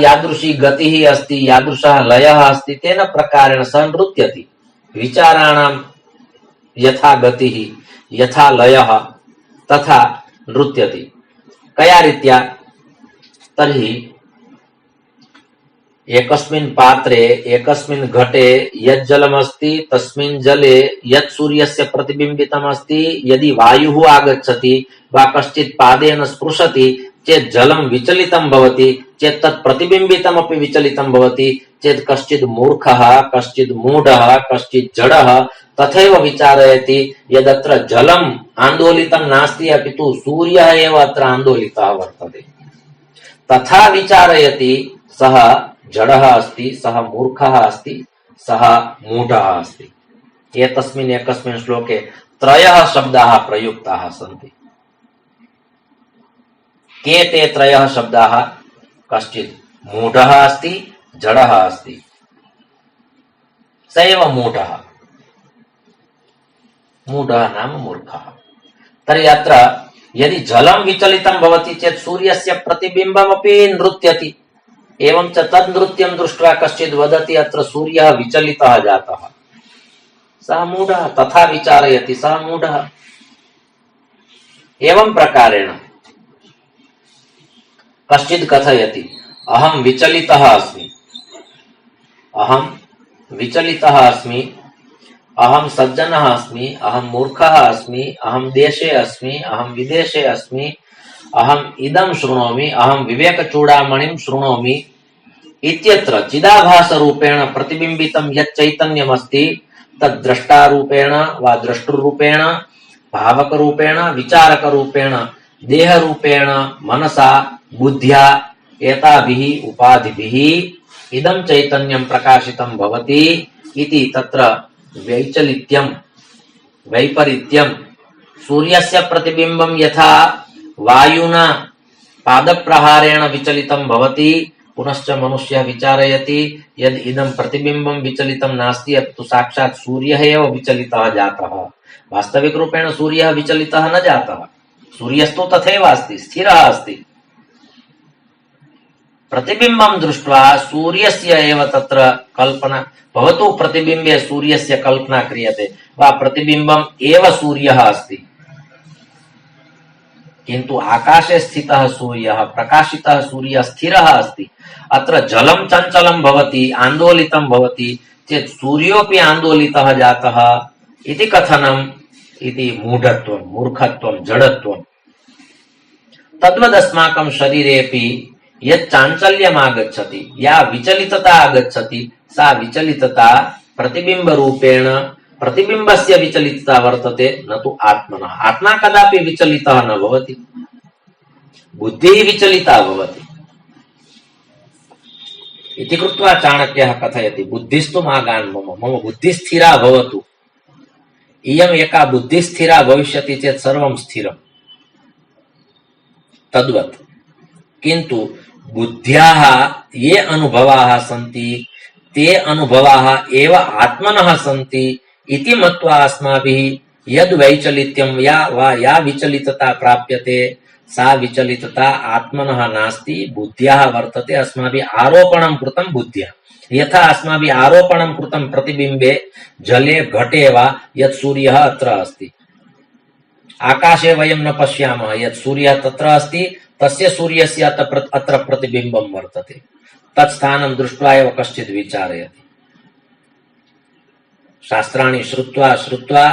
यादृशी गतिः अस्ति, यादृशः लयः अस्ति, तेन प्रकारेण सः नृत्यति। विचाराणां यथा गतिः यथा लयः तथा नृत्यति। कया रीत्या? तर्हि एकस्मिन् पात्रे एकस्मिन् घटे यत् जलमस्ति तस्मिन् जले यत् सूर्यस्य प्रतिबिम्बितमस्ति, यदि वायुः आगच्छति वा कश्चित् पादेन स्पृशति चेत् जलं विचलितं भवति, चेत् तत् प्रतिबिम्बितमपि विचलितं भवति, चेत् कश्चित् मूर्खः, कश्चित् मूढः, कश्चित् जडः तथैव विचारयति यदत्र जलम् आन्दोलितं नास्ति, अपि तु सूर्यः एव अत्र आन्दोलितः वर्तते। तथा विचारयति सः जडः अस्ति, सः मूर्खः अस्ति, सः मूढः अस्ति। एतस्मिन् एकस्मिन् श्लोके त्रयः शब्दाः प्रयुक्ताः सन्ति। के ते त्रयः शब्दाः? कश्चित् मूढः अस्ति, जडः अस्ति, स एव मूढः। मूढः नाम मूर्खः। तर्हि अत्र यदि जलं विचलितं भवति चेत् सूर्यस्य प्रतिबिम्बमपि नृत्यति। एवं च तद् नृत्यं दृष्ट्वा कश्चित् वदति अत्र सूर्यः विचलितः जातः, सः मूढः। तथा विचारयति, सः मूढः। एवं प्रकारेण कश्चित् कथयति अहं विचलितः अस्मि, अहं विचलितः अस्मि, अहं सज्जनः अस्मि, अहं मूर्खः अस्मि, अहं देशे अस्मि, अहं विदेशे अस्मि, अहम् इदं शृणोमि, अहं विवेकचूडामणिं शृणोमि इत्यत्र चिदाभासरूपेण प्रतिबिम्बितं यत् चैतन्यमस्ति तद् द्रष्टारूपेण वा द्रष्टुरूपेण भावक रूपेण विचारक रूपेण देह रूपेण मनसा बुद्ध्या एताभिः उपाधिभिः इदं चैतन्यं प्रकाशितं भवति इति तत्र वैचलित्यं वैपरीत्यं सूर्यस्य प्रतिबिम्बं यथा वायुना पादप्रहारेण विचलितं भवति पुनश्च मनुष्यः विचारयति यद् इदं प्रतिबिम्बं विचलितं नास्ति अपितु साक्षात् सूर्यः एव विचलितः जातः। वास्तविक रूपेण सूर्यः विचलितः न जातः, सूर्यस्तु तथैव अस्ति, स्थिरः अस्ति। प्रतिबिम्बं दृष्ट्वा सूर्यस्य एव तत्र कल्पना भवतु, प्रतिबिम्बे सूर्यस्य कल्पना क्रियते वा प्रतिबिम्बम् एव सूर्यः अस्ति, किन्तु आकाशे स्थितः सूर्यः, प्रकाशितः सूर्यः स्थिरः अस्ति। अत्र जलं चञ्चलं भवति, आन्दोलितं भवति चेत् सूर्योऽपि आन्दोलितः जातः इति कथनम् इति मूढत्वं, मूर्खत्वं, जडत्वं। तद्वदस्माकं शरीरेऽपि यत् चाञ्चल्यम् आगच्छति, या विचलितता आगच्छति, सा विचलितता प्रतिबिम्बरूपेण प्रतिबिम्बस्य विचलितता वर्तते, न तु आत्मनः। आत्मा कदापि विचलितः न भवति, बुद्धिः विचलिता भवति इति कृत्वा चाणक्यः कथयति, बुद्धिस्तु मागान् मम, मम बुद्धिः स्थिरा भवतु। इयम् एका बुद्धिः स्थिरा भविष्यति चेत् सर्वं स्थिरम्। तद्वत् किन्तु बुद्ध्याः ये अनुभवाः सन्ति ते अनुभवाः एव आत्मनः सन्ति इति मत्वा अस्माभिः यद् वैचलित्यं या विचलितता प्राप्यते सा विचलितता आत्मनः नास्ति, बुद्ध्याः वर्तते। अस्माभिः आरोपणं कृतं बुद्ध्या, यथा अस्माभिः आरोपणं कृतं प्रतिबिम्बे जले घटे वा यत् सूर्यः अत्र अस्ति, आकाशे वयं न पश्यामः, यत् सूर्यः तत्र अस्ति तस्य सूर्यस्य अत्र प्रतिबिम्बं वर्तते, तत् स्थानं दृष्ट्वा एव कश्चित् विचारयति। शास्त्राणि श्रुत्वा श्रुत्वा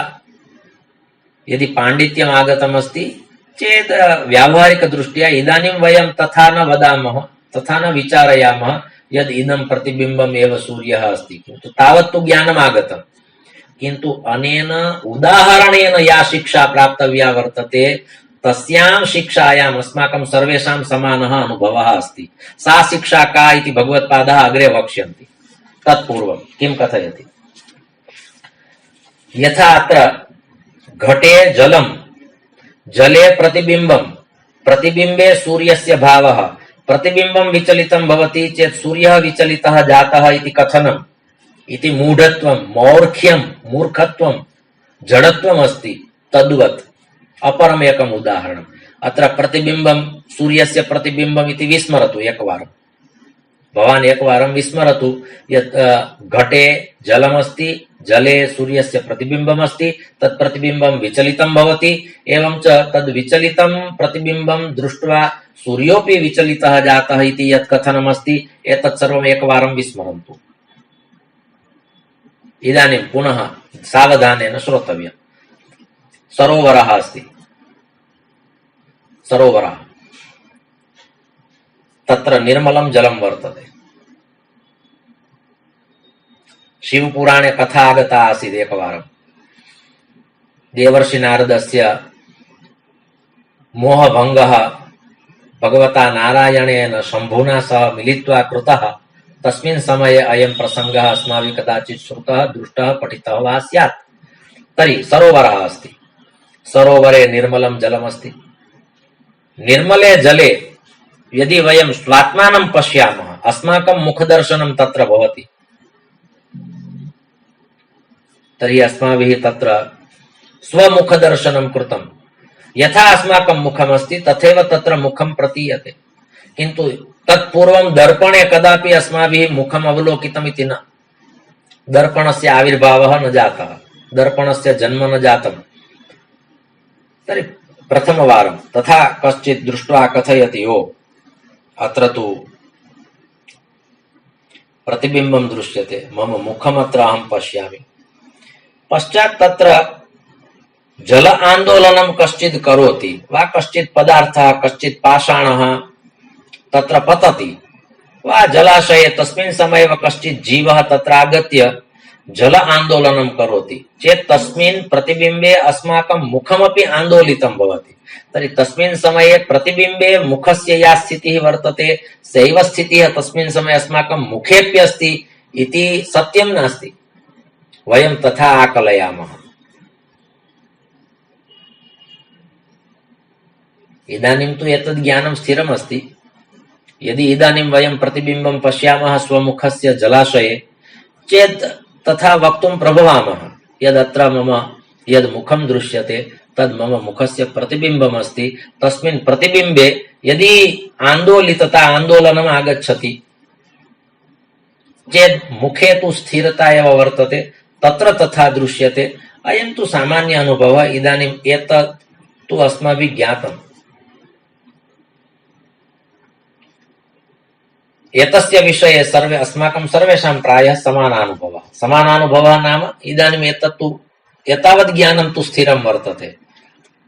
यदि पाण्डित्यम् आगतमस्ति चेत् व्यावहारिकदृष्ट्या इदानीं वयं तथा न वदामः, तथा न विचारयामः यद् इदं प्रतिबिम्बम् एव सूर्यः अस्ति, किन्तु तावत्तु ज्ञानम् आगतम्। किन्तु अनेन उदाहरणेन या शिक्षा प्राप्तव्या वर्तते तस्यां शिक्षायाम् अस्माकं सर्वेषां समानः अनुभवः अस्ति। सा शिक्षा का इति भगवत्पादः अग्रे वक्ष्यन्ति। तत्पूर्वं किं कथयति, यथा अत्र घटे जलं, जले प्रतिबिम्बं, प्रतिबिम्बे सूर्यस्य भावः, प्रतिबिम्बं विचलितं भवति चेत् सूर्यः विचलितः जातः इति कथनम् इति मूढत्वं, मौर्ख्यं, मूर्खत्वं, जडत्वम् अस्ति। तद्वत् अपरमेकम् उदाहरणम्, अत्र प्रतिबिम्बं, सूर्यस्य प्रतिबिम्बम् इति विस्मरतु एकवारं, भवान् एकवारं विस्मरतु यत् घटे जलमस्ति, जले सूर्यस्य प्रतिबिम्बमस्ति, तत् प्रतिबिम्बं विचलितं भवति, एवं च तद् विचलितं प्रतिबिम्बं दृष्ट्वा सूर्योऽपि विचलितः जातः इति यत् कथनमस्ति, एतत् सर्वम् एकवारं विस्मरन्तु। इदानीं पुनः सावधानेन श्रोतव्यम्। सरोवरः अस्ति, सरोवरः, तत्र निर्मलं जलं वर्तते। शिवपुराणे कथा आगता आसीत् एकवारं, देवर्षि नारदस्य मोहभङ्गः भगवता नारायणेन शम्भुना सह मिलित्वा कृतः। तस्मिन् समये अयं प्रसङ्गः अस्माभिः कदाचित् श्रुतः, दृष्टः, पठितः वा स्यात्। तर्हि सरोवरः अस्ति, सरोवरे निर्मलं जलमस्ति। निर्मले जले यदि वयं स्वात्मानं पश्यामः, अस्माकं मुखदर्शनं तत्र भवति, तर्हि अस्माभिः तत्र स्वमुखदर्शनं कृतं। यथा अस्माकं मुखमस्ति तथैव तत्र मुखं प्रतीयते, किन्तु तत्पूर्वं दर्पणे कदापि अस्माभिः मुखम् अवलोकितम् इति न, दर्पणस्य आविर्भावः न जातः, दर्पणस्य जन्म न जातम्। तर्हि प्रथमवारं तथा कश्चित् दृष्ट्वा कथयति, ओ अत्र तु प्रतिबिम्बं दृश्यते, मम मुखमत्र अहं पश्यामि। पश्चात् तत्र जल आन्दोलनं कश्चित् करोति वा कश्चित् पदार्थः, कश्चित् पाषाणः तत्र पतति वा जलाशये, तस्मिन् समये कश्चित् जीवः तत्र आगत्य जल आंदोलनं करोति चेत् तस्मिन् प्रतिबिम्बे अस्माकं मुखमपि आंदोलितं भवति। तर्हि तस्मिन् समये प्रतिबिम्बे मुखस्य या स्थितिः वर्तते सैव स्थितिः तस्मिन् समये अस्माकं मुखेऽपि अस्ति इति सत्यं नास्ति। वयं तथा आकलयामः। इदानीं तु एतद् ज्ञानं स्थिरमस्ति। यदि इदानीं वयं प्रतिबिम्बं पश्यामः स्वमुखस्य जलाशये चेत् तथा वक्तुं प्रभवामः यदत्र मम यद् मुखं दृश्यते तद् मम मुखस्य प्रतिबिम्बम् अस्ति। तस्मिन् प्रतिबिम्बे यदि आन्दोलितता आन्दोलनम् आगच्छति चेत् मुखे तु स्थिरता एव वर्तते, तत्र तथा दृश्यते। अयं तु सामान्य अनुभवः। इदानीम् एतत् तु अस्माभिः ज्ञातम्। एतस्य विषये सर्वे अस्माकं सर्वेषां प्रायः समानानुभवः। समानानुभवः नाम इदानीम् एतत्तु एतावत् ज्ञानं तु स्थिरं वर्तते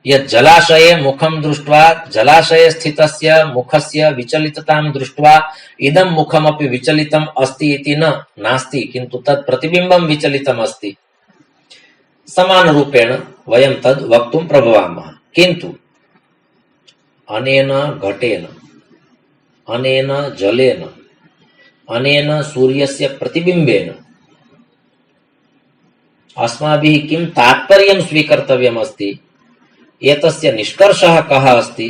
यत् जलाशये मुखं दृष्ट्वा जलाशये स्थितस्य मुखस्य विचलिततां दृष्ट्वा इदं मुखमपि विचलितम् अस्ति इति नास्ति, किन्तु तत् प्रतिबिम्बं विचलितम् अस्ति। समानरूपेण वयं तद् वक्तुं प्रभवामः। किन्तु अनेन घटेन, अनेन जलेन, अनेन सूर्यस्य प्रतिबिम्बेन अस्माभिः किं तात्पर्यं स्वीकर्तव्यम् अस्ति, एतस्य निष्कर्षः कः अस्ति,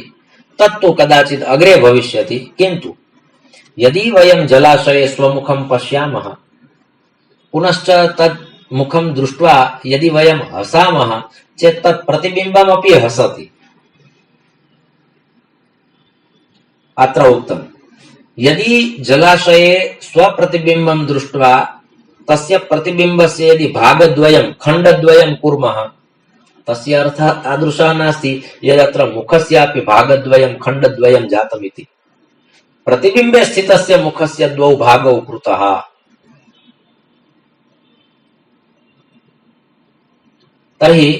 तत्तु कदाचित् अग्रे भविष्यति। किन्तु यदि वयं जलाशये स्वमुखं पश्यामः, पुनश्च तत् मुखं दृष्ट्वा यदि वयं हसामः चेत् तत् प्रतिबिम्बमपि हसति। अत्र उक्तम्, यदि जलाशये स्वप्रतिबिम्बं दृष्ट्वा तस्य प्रतिबिम्बस्य यदि भागद्वयं खण्डद्वयं कुर्मः तस्य अर्थः तादृशः नास्ति यदत्र मुखस्यापि भागद्वयं खण्डद्वयं जातमिति। प्रतिबिम्बे स्थितस्य मुखस्य द्वौ भागौ कृतः। तर्हि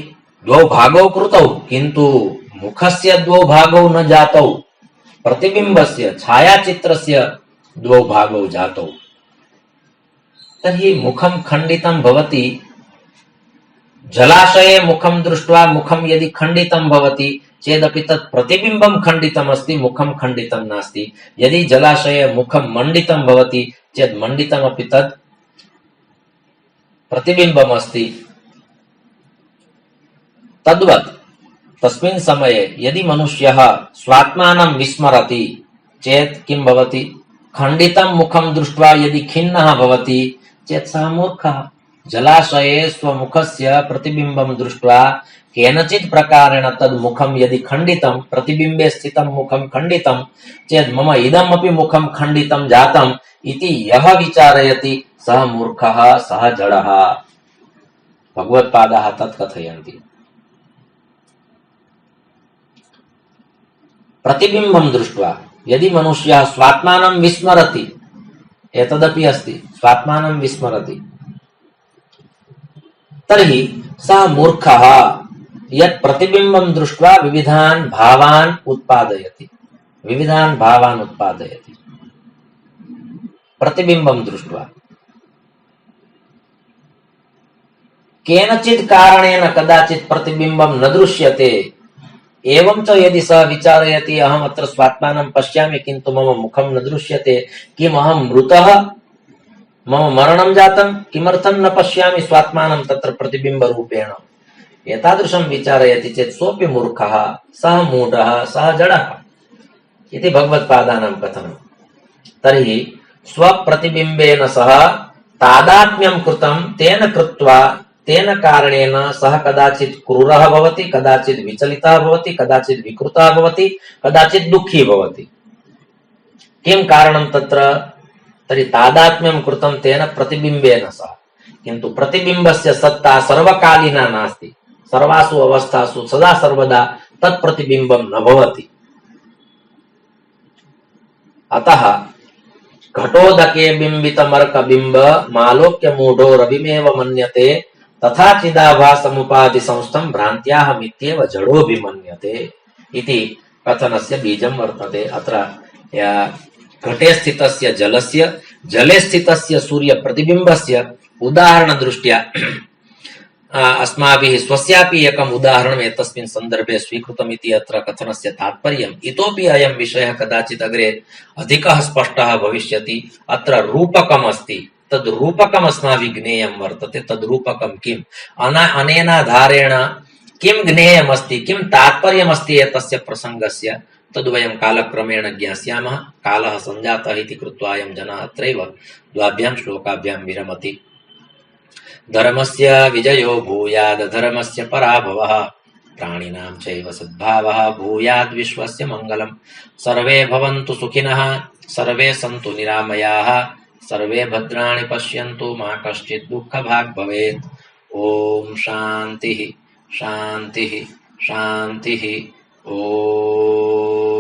द्वौ भागौ कृतौ, किन्तु मुखस्य द्वौ भागौ न जातौ, प्रतिबिम्बस्य छायाचित्रस्य द्वौ भागौ जातौ। तर्हि मुखं खण्डितं भवति। जलाशये मुखं दृष्ट्वा मुखं यदि खण्डितं भवति चेदपि तत् प्रतिबिम्बं खण्डितम् अस्ति, मुखं खण्डितं नास्ति। यदि जलाशये मुखं मण्डितं भवति चेत् मण्डितमपि तत् प्रतिबिम्बम् अस्ति। तद्वत् तस्मिन् समये यदि मनुष्यः स्वात्मानं विस्मरति चेत् किं भवति? खण्डितं मुखं दृष्ट्वा यदि खिन्नः भवति चेत् सः मूर्खः। जलाशये स्वमुखस्य प्रतिबिम्बं दृष्ट्वा केनचित् प्रकारेण तद् मुखं यदि खण्डितं, प्रतिबिम्बे स्थितं मुखं खण्डितं चेत् मम इदमपि मुखं खण्डितं जातम् इति यः विचारयति सः मूर्खः, सः जडः। भगवत्पादाः तत् कथयन्ति। प्रतिबिम्बं दृष्ट्वा यदि मनुष्यः स्वात्मानं विस्मरति, एतदपि अस्ति, स्वात्मानं विस्मरति, तर्हि सः मूर्खः। यत् प्रतिबिम्बं दृष्ट्वा विविधान् भावान् उत्पादयति, विविधान् भावान् उत्पादयति प्रतिबिम्बं दृष्ट्वा। केनचित् कारणेन कदाचित् प्रतिबिम्बं न दृश्यते। एवं च यदि सः विचारयति अहम् अत्र स्वात्मानं पश्यामि किन्तु मम मुखं न दृश्यते, किम् अहं मृतः, मम मरणं जातं, किमर्थं न पश्यामि स्वात्मानं तत्र प्रतिबिम्बरूपेण? एतादृशं विचारयति चेत् सोऽपि मूर्खः, सः मूढः, सः जडः इति भगवत्पादानां कथनं। तर्हि स्वप्रतिबिम्बेन सह तादात्म्यं कृतं, तेन कृत्वा तेन कारणेन सः कदाचित् क्रूरः भवति, कदाचित् विचलितः भवति, कदाचित् विकृतः भवति, कदाचित् दुःखी भवति। किं कारणं तत्र? तर्हि तादात्म्यं कृतं तेन प्रतिबिम्बेन सह। किन्तु प्रतिबिम्बस्य सत्ता सर्वकालीना नास्ति, सर्वासु अवस्थासु सदा सर्वदा तत्प्रतिबिम्बं न भवति। अतः घटोदके बिम्बितमर्कबिम्ब मालोक्य मूढो रविमेव मन्यते तथा चिदाभासमुपाधि संस्थं भ्रान्त्याः मिथ्येव जडोऽभिमन्यते इति कथनस्य बीजं वर्तते। अत्र घटे स्थितस्य जलस्य, जले स्थितस्य सूर्यप्रतिबिम्बस्य उदाहरणदृष्ट्या अस्माभिः स्वस्यापि एकम् उदाहरणम् एतस्मिन् सन्दर्भे स्वीकृतमिति अत्र कथनस्य तात्पर्यम् इतोपि अयं विषयः कदाचित् अग्रे अधिकः स्पष्टः भविष्यति। अत्र रूपकम् अस्ति, तद् रूपकम् अस्माभिः ज्ञेयं वर्तते। तद् रूपकं किम्, अनेनाधारेण किं ज्ञेयमस्ति, किं तात्पर्यमस्ति एतस्य प्रसङ्गस्य, तद् वयं कालक्रमेण ज्ञास्यामः। कालः सञ्जातः इति कृत्वा अयं जनः अत्रैव द्वाभ्यां श्लोकाभ्यां विरमति। धर्मस्य विजयो भूयाद् धर्मस्य पराभवः, प्राणिनां चैव सद्भावः भूयाद् विश्वस्य मङ्गलम्। सर्वे भवन्तु सुखिनः, सर्वे सन्तु निरामयाः, सर्वे भद्राणि पश्यन्तु, मा कश्चित् दुःखभाग् भवेत्। ॐ शान्तिः शान्तिः शान्तिः। ॐ